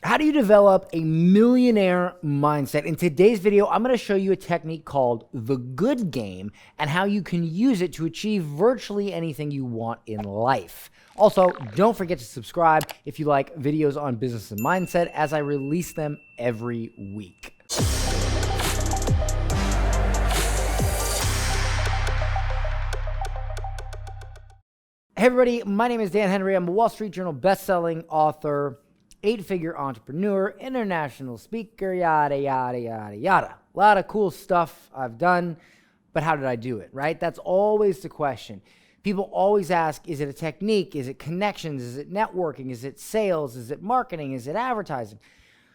How do you develop a millionaire mindset? In today's video, I'm going to show you a technique called the good game and how you can use it to achieve virtually anything you want in life. Also, don't forget to subscribe if you like videos on business and mindset, as I release them every week. Hey everybody, my name is Dan Henry. I'm a Wall Street Journal best-selling author, 8-figure entrepreneur, international speaker, yada, yada, yada, yada. A lot of cool stuff I've done, but how did I do it, right? That's always the question. People always ask, is it a technique? Is it connections? Is it networking? Is it sales? Is it marketing? Is it advertising?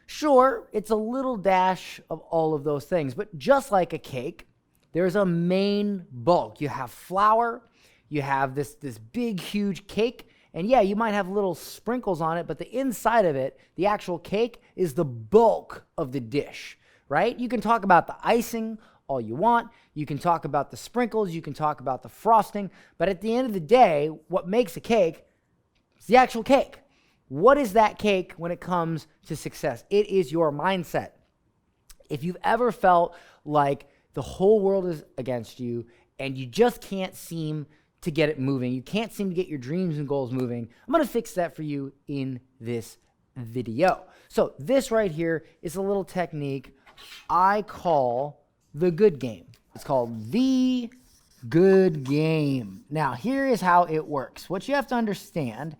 Sure, it's a little dash of all of those things, but just like a cake, there's a main bulk. You have flour, you have this big, huge cake, and yeah, you might have little sprinkles on it, but the inside of it, the actual cake, is the bulk of the dish, right? You can talk about the icing all you want. You can talk about the sprinkles. You can talk about the frosting. But at the end of the day, what makes a cake is the actual cake. What is that cake when it comes to success? It is your mindset. If you've ever felt like the whole world is against you and you just can't seem to get it moving, you can't seem to get your dreams and goals moving, I'm going to fix that for you in this video. So this right here is a little technique I call the good game. It's called the good game. Now, here is how it works. What you have to understand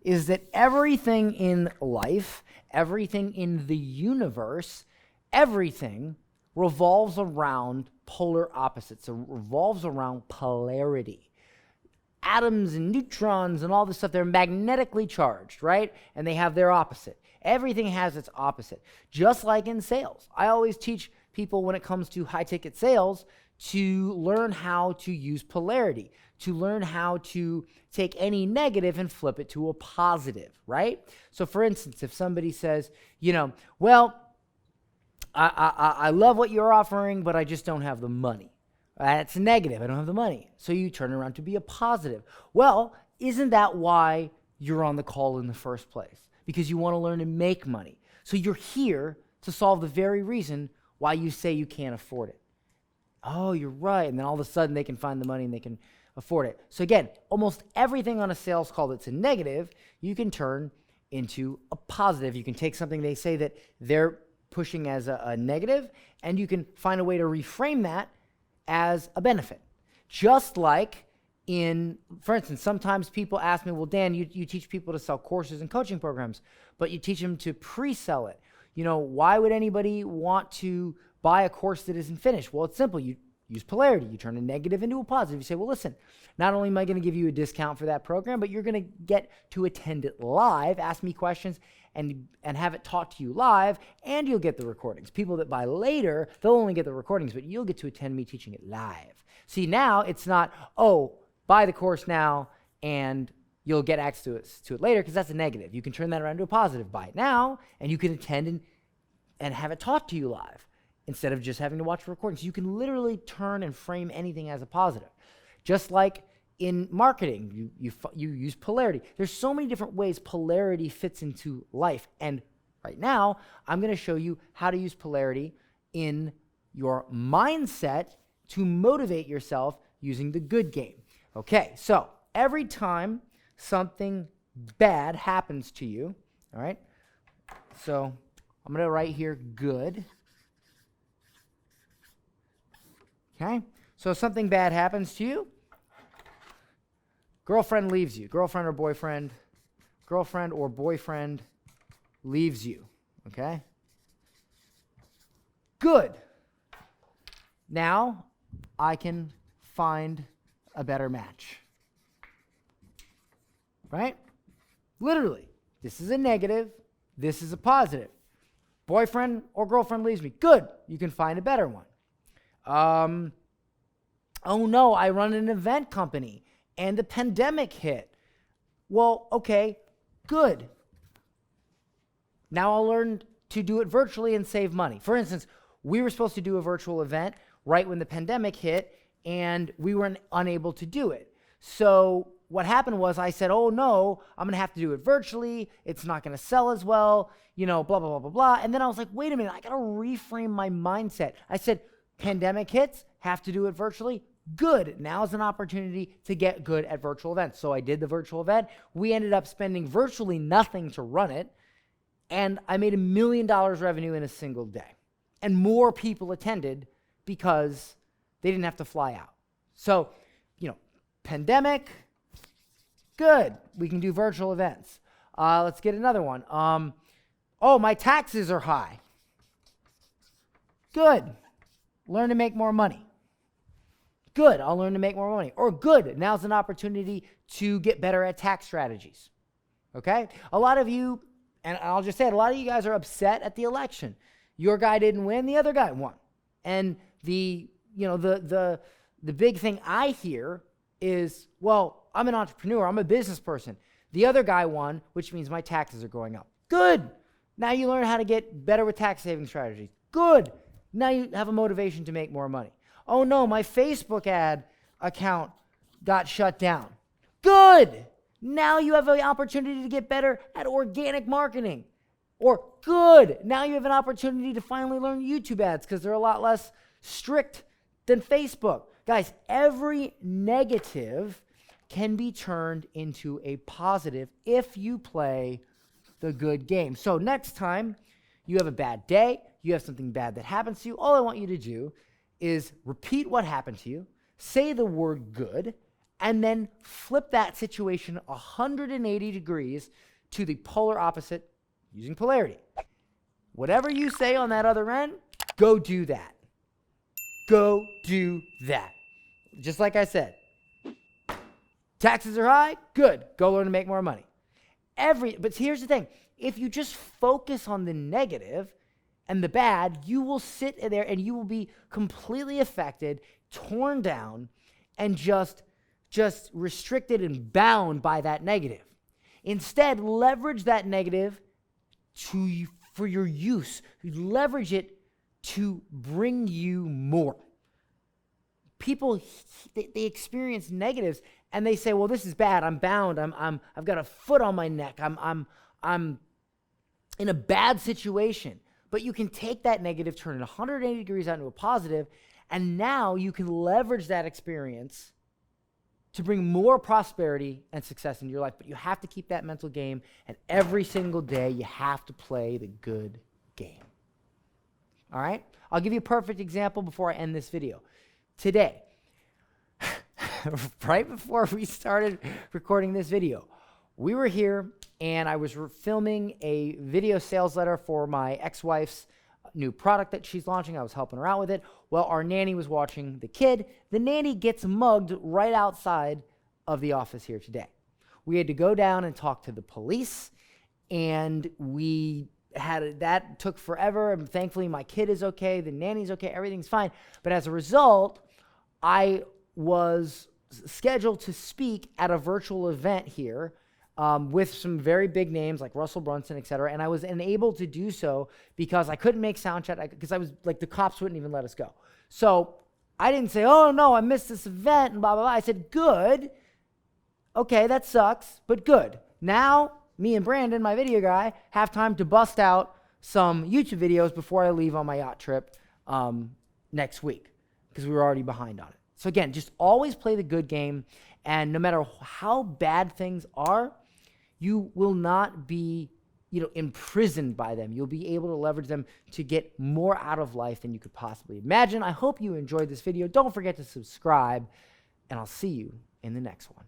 is that everything in life, everything in the universe, everything revolves around polar opposites. It revolves around polarity. Atoms and neutrons and all this stuff, they're magnetically charged, right? And they have their opposite. Everything has its opposite. Just like in sales. I always teach people when it comes to high-ticket sales to learn how to use polarity, to learn how to take any negative and flip it to a positive, right? So for instance, if somebody says, well, I love what you're offering, but I just don't have the money. That's negative. I don't have the money. So you turn around to be a positive. Well, isn't that why you're on the call in the first place? Because you want to learn to make money. So you're here to solve the very reason why you say you can't afford it. Oh, you're right. And then all of a sudden they can find the money and they can afford it. So again, almost everything on a sales call that's a negative, you can turn into a positive. You can take something they say that they're pushing as a negative, and you can find a way to reframe that as a benefit. Just like for instance, sometimes people ask me, well, Dan, you teach people to sell courses and coaching programs, but you teach them to pre-sell it. Why would anybody want to buy a course that isn't finished? Well, it's simple. You use polarity. You turn a negative into a positive. You say, well, listen, not only am I going to give you a discount for that program, but you're going to get to attend it live, ask me questions, and have it taught to you live, and you'll get the recordings. People that buy later, they'll only get the recordings, but you'll get to attend me teaching it live. See, now it's not, buy the course now and you'll get access to it later, because that's a negative. You can turn that around to a positive. Buy it now, and you can attend and have it taught to you live instead of just having to watch the recordings. You can literally turn and frame anything as a positive. Just like in marketing, you use polarity. There's so many different ways polarity fits into life. And right now, I'm going to show you how to use polarity in your mindset to motivate yourself using the good game. Okay, so every time something bad happens to you, all right, so I'm going to write here good. Okay, so something bad happens to you. Girlfriend leaves you. Girlfriend or boyfriend leaves you. Okay? Good. Now I can find a better match. Right? Literally. This is a negative. This is a positive. Boyfriend or girlfriend leaves me. Good. You can find a better one. Oh no, I run an event company and the pandemic hit. Well, okay, good. Now I'll learn to do it virtually and save money. For instance, we were supposed to do a virtual event right when the pandemic hit, and we were unable to do it. So what happened was I said, oh no, I'm going to have to do it virtually. It's not going to sell as well, blah, blah, blah, blah, blah. And then I was like, wait a minute, I got to reframe my mindset. I said, pandemic hits, have to do it virtually. Good. Now's an opportunity to get good at virtual events. So I did the virtual event. We ended up spending virtually nothing to run it. And I made $1 million revenue in a single day. And more people attended because they didn't have to fly out. So, pandemic, good. We can do virtual events. Let's get another one. Oh, my taxes are high. Good. Learn to make more money. Good. I'll learn to make more money. Or good. Now's an opportunity to get better at tax strategies. Okay? A lot of you, and I'll just say it, a lot of you guys are upset at the election. Your guy didn't win, the other guy won. And the big thing I hear is, well, I'm an entrepreneur, I'm a business person. The other guy won, which means my taxes are going up. Good. Now you learn how to get better with tax saving strategies. Good. Now you have a motivation to make more money. Oh no, my Facebook ad account got shut down. Good. Now you have an opportunity to get better at organic marketing. Or good. Now you have an opportunity to finally learn YouTube ads because they're a lot less strict than Facebook. Guys, every negative can be turned into a positive if you play the good game. So next time you have a bad day, you have something bad that happens to you, all I want you to do is repeat what happened to you, say the word good, and then flip that situation 180 degrees to the polar opposite using polarity. Whatever you say on that other end, go do that. Go do that. Just like I said, taxes are high, good. Go learn to make more money. But here's the thing. If you just focus on the negative and the bad, you will sit there and you will be completely affected, torn down, and just restricted and bound by that negative. Instead, leverage that negative for your use. Leverage it to bring you more. People, they experience negatives and they say, well, this is bad. I'm bound. I've got a foot on my neck. I'm in a bad situation. But you can take that negative, turn it 180 degrees out into a positive, and now you can leverage that experience to bring more prosperity and success into your life. But you have to keep that mental game, and every single day you have to play the good game. All right? I'll give you a perfect example before I end this video. Today, right before we started recording this video, we were here and I was filming a video sales letter for my ex-wife's new product that she's launching. I was helping her out with it. Well, our nanny was watching the kid. The nanny gets mugged right outside of the office here today. We had to go down and talk to the police, and that took forever. And thankfully, my kid is okay. The nanny's okay. Everything's fine. But as a result, I was scheduled to speak at a virtual event here with some very big names like Russell Brunson, et cetera. And I was unable to do so because I couldn't make sound check because I was like, the cops wouldn't even let us go. So I didn't say, oh no, I missed this event and blah, blah, blah. I said, good. Okay, that sucks, but good. Now, me and Brandon, my video guy, have time to bust out some YouTube videos before I leave on my yacht trip next week because we were already behind on it. So again, just always play the good game, and no matter how bad things are, you will not be, imprisoned by them. You'll be able to leverage them to get more out of life than you could possibly imagine. I hope you enjoyed this video. Don't forget to subscribe, and I'll see you in the next one.